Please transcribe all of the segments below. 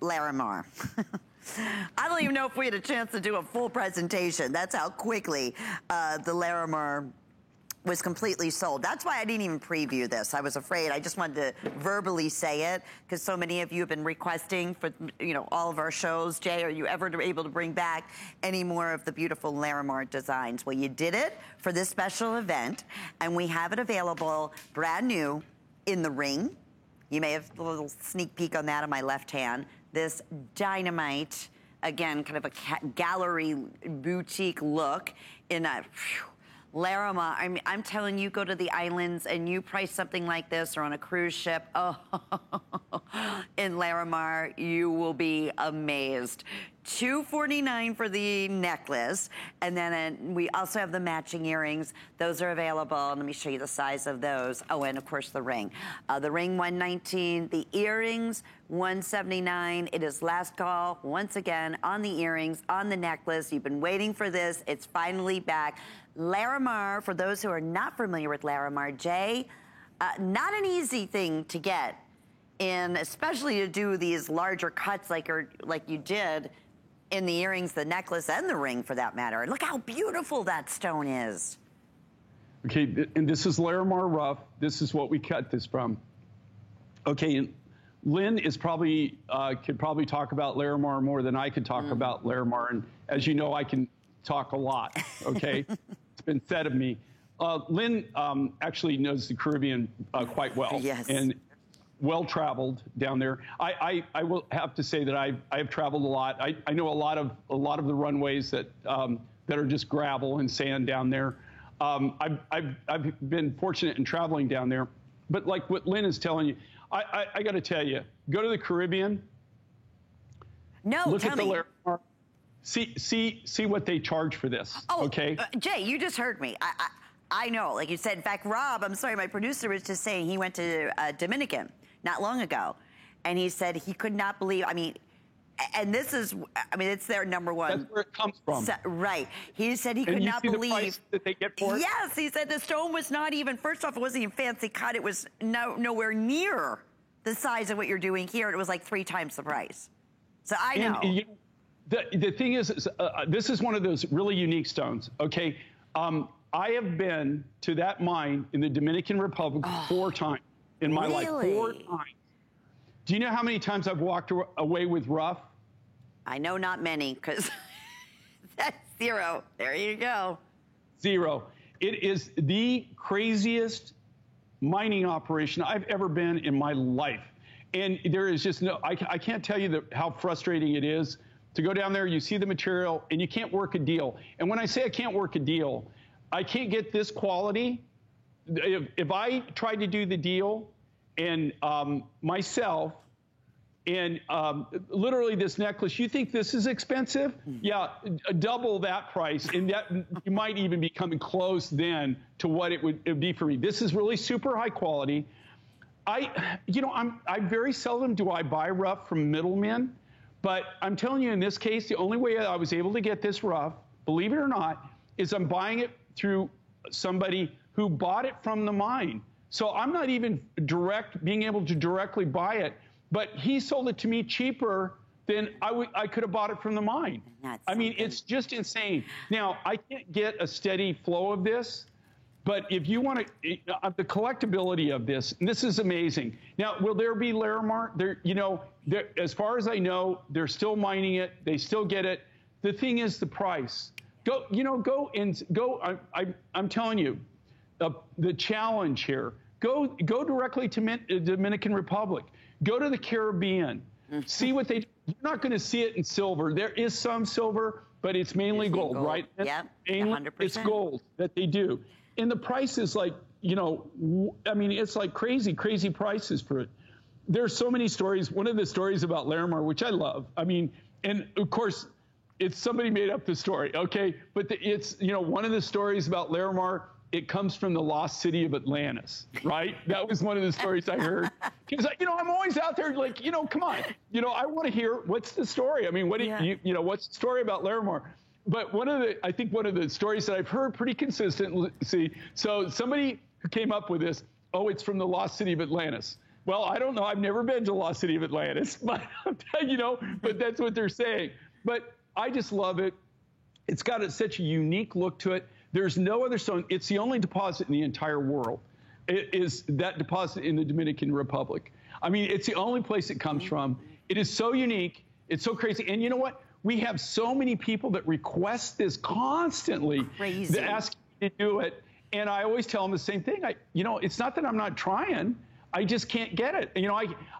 Larimar. I don't even know if we had a chance to do a full presentation. That's how quickly the Larimar was completely sold. That's why I didn't even preview this. I was afraid. I just wanted to verbally say it because so many of you have been requesting for, all of our shows. Jay, are you ever able to bring back any more of the beautiful Larimar designs? Well, you did it for this special event, and we have it available brand new in the ring. You may have a little sneak peek on that on my left hand. This dynamite, again, kind of a gallery boutique look in a Larimar. I mean, I'm telling you, go to the islands and you price something like this or on a cruise ship. Oh, in Larimar, you will be amazed. $249 for the necklace, and then we also have the matching earrings. Those are available. Let me show you the size of those. Oh, and of course the ring. The ring $119, the earrings $179. It is last call once again on the earrings, on the necklace. You've been waiting for this. It's finally back. Larimar, for those who are not familiar with Larimar, Jay, not an easy thing to get, and especially to do these larger cuts like you did in the earrings, the necklace, and the ring for that matter. And look how beautiful that stone is. Okay, and this is Larimar rough. This is what we cut this from. Okay, and Lynn is probably could probably talk about Larimar more than I could talk about Larimar, and as you know, I can talk a lot. Okay, it's been said of me. Lynn actually knows the Caribbean quite well. Yes. And well-traveled down there. I will have to say that I have traveled a lot. I know a lot of the runways that that are just gravel and sand down there. I've been fortunate in traveling down there, but like what Lynn is telling you, I got to tell you, go to the Caribbean. No, look tell at the me. Larimar. See what they charge for this. Oh, okay. Jay, you just heard me. I know, like you said. In fact, Rob, I'm sorry, my producer was just saying he went to Dominican not long ago, and he said he could not believe. I mean, and this is, I mean, it's their number one. That's where it comes from. Right. He said he could not believe believe the price that they get for it. Yes, he said the stone was not even. First off, it wasn't even fancy cut. It was nowhere near the size of what you're doing here. It was like 3 times the price. So I know. And the thing is this is one of those really unique stones. Okay. I have been to that mine in the Dominican Republic 4 times in my life. 4 times. Do you know how many times I've walked away with rough? I know not many, because that's 0. There you go. 0. It is the craziest mining operation I've ever been in my life. And there is just no, I can't tell you how frustrating it is to go down there, you see the material, and you can't work a deal. And when I say I can't work a deal, I can't get this quality. If I tried to do the deal and myself and literally this necklace, you think this is expensive? Yeah, double that price, and that you might even be coming close then to what it would be for me. This is really super high quality. I very seldom do I buy rough from middlemen, but I'm telling you, in this case, the only way I was able to get this rough, believe it or not, is I'm buying it through somebody who bought it from the mine. So I'm not even being able to directly buy it, but he sold it to me cheaper than I could have bought it from the mine. I mean, it's just insane. Now, I can't get a steady flow of this, but if you want to, the collectability of this, and this is amazing. Now, will there be Larimar? As far as I know, they're still mining it. They still get it. The thing is the price. I'm telling you, the challenge here. Go directly to Dominican Republic. Go to the Caribbean. See what they do. You're not going to see it in silver. There is some silver, but it's mainly gold, right? Yeah, 100%. It's gold that they do. And the price is like, I mean, it's like crazy prices for it. There's so many stories. One of the stories about Larimar, which I love, I mean, and of course, it's somebody made up the story, okay? But it's, one of the stories about Larimar, it comes from the lost city of Atlantis, right? That was one of the stories I heard. Because, I'm always out there like, come on. I want to hear, what's the story? I mean, what's the story about Larimar? But I think one of the stories that I've heard pretty consistently, so somebody who came up with this, it's from the lost city of Atlantis. Well, I don't know. I've never been to Lost City of Atlantis, but but that's what they're saying. But I just love it. It's got such a unique look to it. There's no other stone. It's the only deposit in the entire world. It is that deposit in the Dominican Republic. I mean, it's the only place it comes from. It is so unique. It's so crazy. And you know what? We have so many people that request this constantly. Crazy. That ask me to do it. And I always tell them the same thing. It's not that I'm not trying. I just can't get it.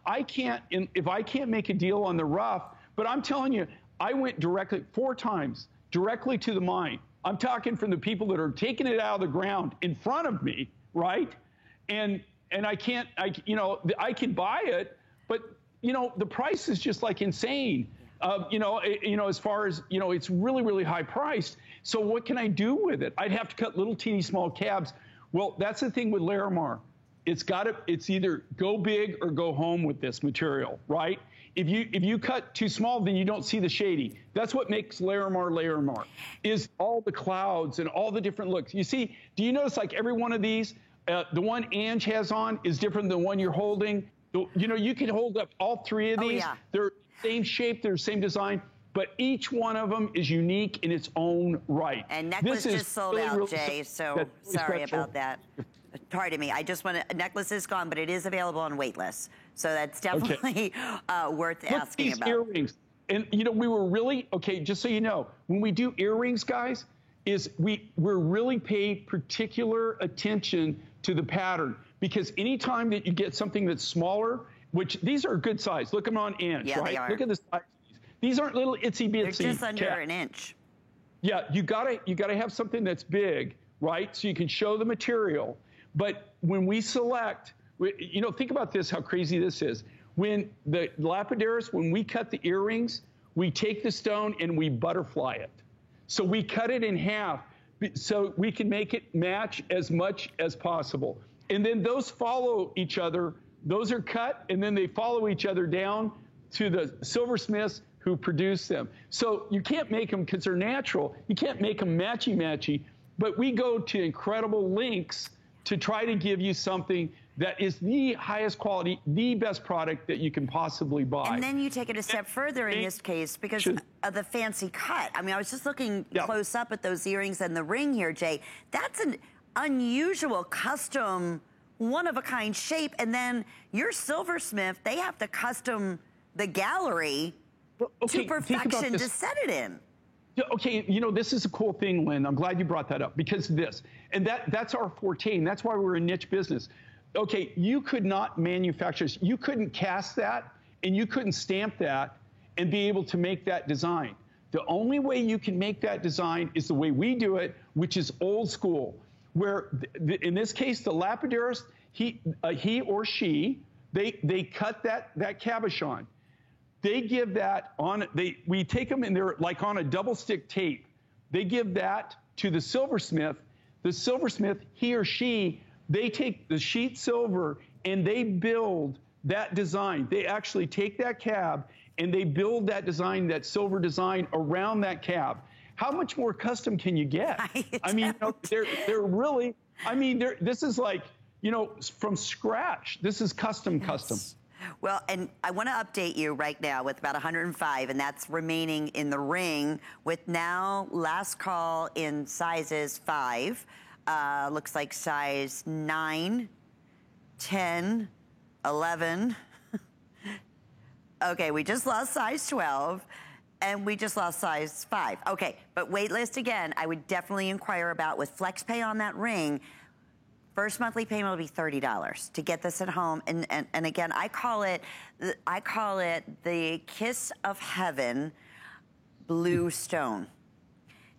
I can't, if I can't make a deal on the rough, but I'm telling you, I went 4 times directly to the mine. I'm talking from the people that are taking it out of the ground in front of me, right? And I can't, I can buy it, but the price is just like insane. As far as, it's really, really high priced. So what can I do with it? I'd have to cut little teeny small cabs. Well, that's the thing with Larimar. It's either go big or go home with this material, right? If you cut too small, then you don't see the shady. That's what makes Larimar, is all the clouds and all the different looks. You see, do you notice like every one of these, the one Ange has on is different than the one you're holding? You can hold up all 3 of these. Oh, yeah. They're same shape, they're the same design, but each one of them is unique in its own right. And necklace just sold out, Jay, so sorry special. about that. Pardon me. I just want to, necklace is gone, but it is available on waitlist. So that's definitely worth asking about. Earrings. And, we were really, just so you know, when we do earrings, guys, we're really paying particular attention to the pattern, because anytime that you get something that's smaller, which these are a good size. Look them on Ange, yeah, right? They are. Look at the size. These aren't little itsy bitsy. They're just under an inch. Yeah, you gotta have something that's big, right? So you can show the material. But when we select, think about this, how crazy this is. When the lapidaris, when we cut the earrings, we take the stone and we butterfly it. So we cut it in half so we can make it match as much as possible. And then those follow each other. Those are cut, and then they follow each other down to the silversmiths who produce them. So you can't make them, because they're natural, you can't make them matchy-matchy, but we go to incredible lengths to try to give you something that is the highest quality, the best product that you can possibly buy. And then you take it a step further in this case because of the fancy cut. I mean, I was just looking close up at those earrings and the ring here, Jay. That's an unusual, custom, one-of-a-kind shape. And then your silversmith, they have to custom the gallery to perfection to set it in. Okay, this is a cool thing, Lynn. I'm glad you brought that up, because of this. And that's our forte, and that's why we're a niche business. Okay, you could not manufacture this. You couldn't cast that, and you couldn't stamp that and be able to make that design. The only way you can make that design is the way we do it, which is old school, where in this case, the lapidarist, he or she, they cut that cabochon. They give that we take them and they're like on a double stick tape. They give that to the silversmith. The silversmith, he or she, they take the sheet silver and they build that design. They actually take that cab and they build that design, that silver design around that cab. How much more custom can you get? I mean, they're really, this is like, from scratch. This is custom. Well, and I want to update you right now with about 105, and that's remaining in the ring with now last call in sizes 5. Looks like size 9, 10, 11. Okay, we just lost size 12, and we just lost size 5. Okay, but wait list again, I would definitely inquire about with FlexPay on that ring. First monthly payment will be $30 to get this at home. And again, I call it the Kiss of Heaven blue stone,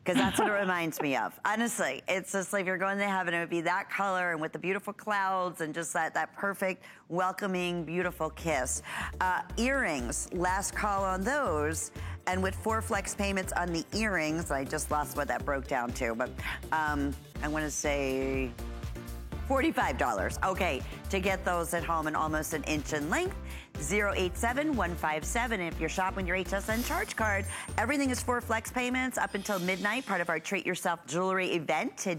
because that's what it reminds me of. Honestly, it's just like if you're going to heaven, it would be that color and with the beautiful clouds and just that perfect, welcoming, beautiful kiss. Earrings, last call on those. And with 4 flex payments on the earrings, I just lost what that broke down to, but I want to say $45. Okay, to get those at home in almost an inch in length. 087-157. If you're shopping your HSN charge card, everything is 4 flex payments up until midnight, part of our Treat Yourself Jewelry event today.